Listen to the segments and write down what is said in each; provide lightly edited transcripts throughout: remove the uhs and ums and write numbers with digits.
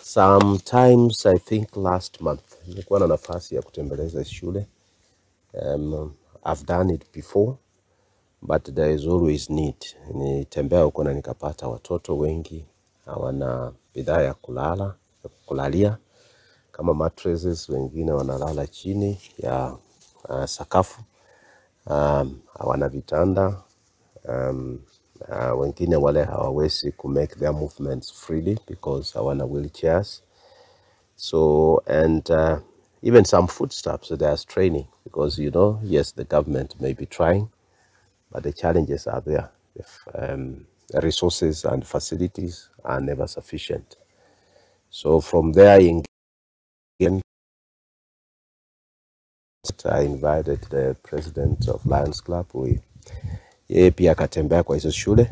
Sometimes I think last month nilikuwa na nafasi ya kutembeleza shule. I've done it before, but there is always need. Nitembea huko na nikapata watoto wengi hawana bidhaa ya kulalia kama mattresses, wengine wanalala chini ya sakafu, hawana vitanda, wengine wale hawawezi ku make their movements freely because hawana wheelchairs. So, and even some foodstuffs, so there's training because, you know, yes, the government may be trying, but the challenges are there. If, the resources and facilities are never sufficient. So from there, I invited the president of Lions Club. Yeye pia akatembea kwa hizo shule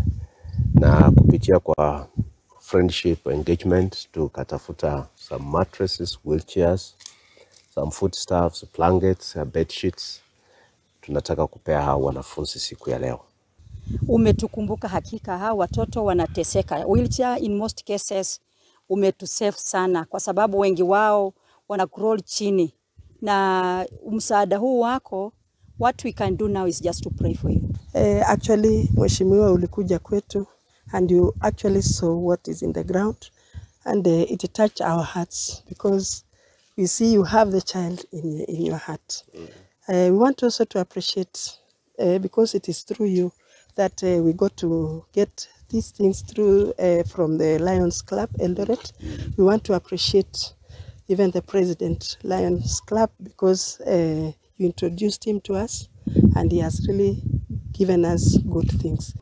na kupitia kwa friendship engagement tukatafuta some mattresses, wheelchairs, some foodstuffs, blankets, bed sheets. Tunataka kupea hao wanafunzi siku ya leo. Umetukumbuka hakika, hao watoto wanateseka. Wheelchair in most cases umetusave sana kwa sababu wengi wao wana crawl chini. Na msaada huu wako, what we can do now is just to pray for you. Actually, mheshimiwa ulikuja kwetu and you actually saw what is in the ground, and it touched our hearts because we see you have the child in your heart. We want also to appreciate because it is through you that we got to get these things through from the Lions Club Eldoret. We want to appreciate even the president Lions Club because you introduced him to us and he has really given us good things.